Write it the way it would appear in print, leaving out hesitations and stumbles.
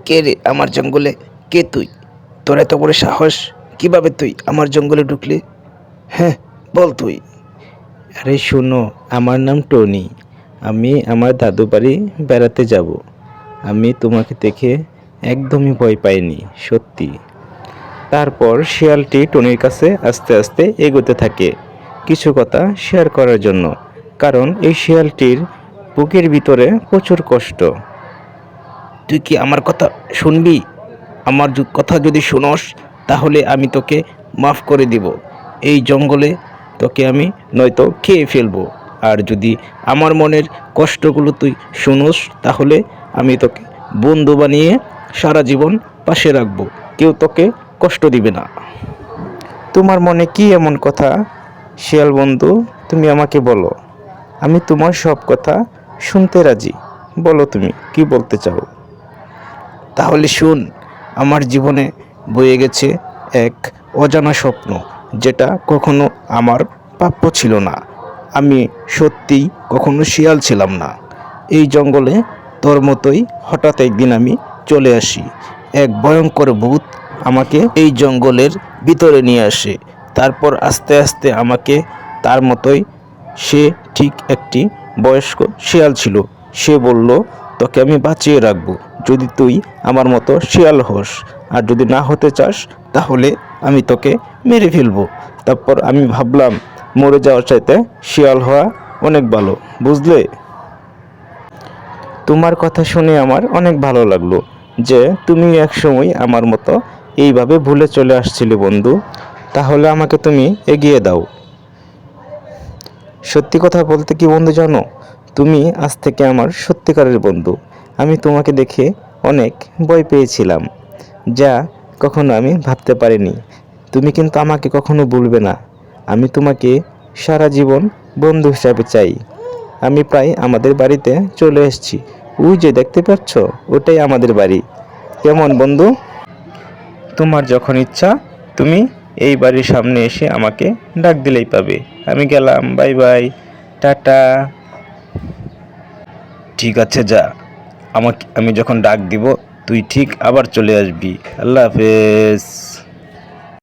কে রে আমার জঙ্গলে? কে তুই? তোর এত বড় সাহস? কিভাবে তুই আমার জঙ্গলে ঢুকলি? হ্যাঁ, বল তুই। আরে শোনো, আমার নাম টনি। আমি আমার দাদু বাড়ি বেড়াতে যাব। আমি তোমাকে দেখে একদমই ভয় পাইনি, সত্যি। তারপর শিয়ালটি টনির কাছে আস্তে আস্তে এগোতে থাকে কিছু কথা শেয়ার করার জন্য, কারণ এই শিয়ালটির বুকের ভিতরে প্রচুর কষ্ট। তুই কি আমার কথা শুনবি? আমার কথা যদি শুনস তাহলে আমি তোকে মাফ করে দিব। এই জঙ্গলে তোকে আমি নয়তো খেয়ে ফেলবো। আর যদি আমার মনের কষ্টগুলো তুই শুনোস তাহলে আমি তোকে বন্ধু বানিয়ে সারা জীবন পাশে রাখবো। কেউ তোকে কষ্ট দিবে না। তোমার মনে কি এমন কথা, শিয়াল বন্ধু? তুমি আমাকে বলো, আমি তোমার সব কথা শুনতে রাজি। বলো তুমি কি বলতে চাও। তাহলে শুন, আমার জীবনে বয়ে গেছে এক অজানা স্বপ্ন, যেটা কখনো আমার প্রাপ্য ছিল না। আমি সত্যিই কখনো শিয়াল ছিলাম না। এই জঙ্গলে তোর মতোই হঠাৎ একদিন আমি চলে আসি। এক ভয়ঙ্কর ভূত আমাকে এই জঙ্গলের ভিতরে নিয়ে আসে। তারপর আস্তে আস্তে আমাকে তার মতোই, সে ঠিক একটি বয়স্ক শিয়াল ছিল। সে বলল, তোকে আমি বাঁচিয়ে রাখবো যদি তুই আমার মতো শিয়াল হোস, আর যদি না হতে চাস তাহলে আমি তোকে মেরে ফেলবো। তারপর আমি ভাবলাম মরে যাওয়ার চাইতে শিয়াল হওয়া অনেক ভালো, বুঝলে? তোমার কথা শুনে আমার অনেক ভালো লাগলো যে তুমি একসময় আমার মতো এইভাবে ভুলে চলে আসছিলে বন্ধু। তাহলে আমাকে তুমি এগিয়ে দাও। সত্যি কথা বলতে কি বন্ধু জানো, তুমি আজ থেকে আমার সত্যিকারের বন্ধু। আমি তোমাকে দেখে অনেক ভয় পেয়েছিলাম, যা কখনো আমি ভাবতে পারিনি। তুমি কিন্তু আমাকে কখনো ভুলবে না। আমি তোমাকে সারা জীবন বন্ধু হিসাবে চাই। আমি প্রায় আমাদের বাড়িতে চলে এসেছি। ওই যে দেখতে পাচ্ছ, ওটাই আমাদের বাড়ি। কেমন বন্ধু? তোমার যখন ইচ্ছা তুমি এই বাড়ির সামনে এসে আমাকে ডাক দিলেই পাবে। আমি গেলাম, বাই বাই, টাটা। ঠিক আছে, যা। আমি যখন ডাক দিব তুই ঠিক আবার চলে আসবি। আল্লাহ হাফেজ।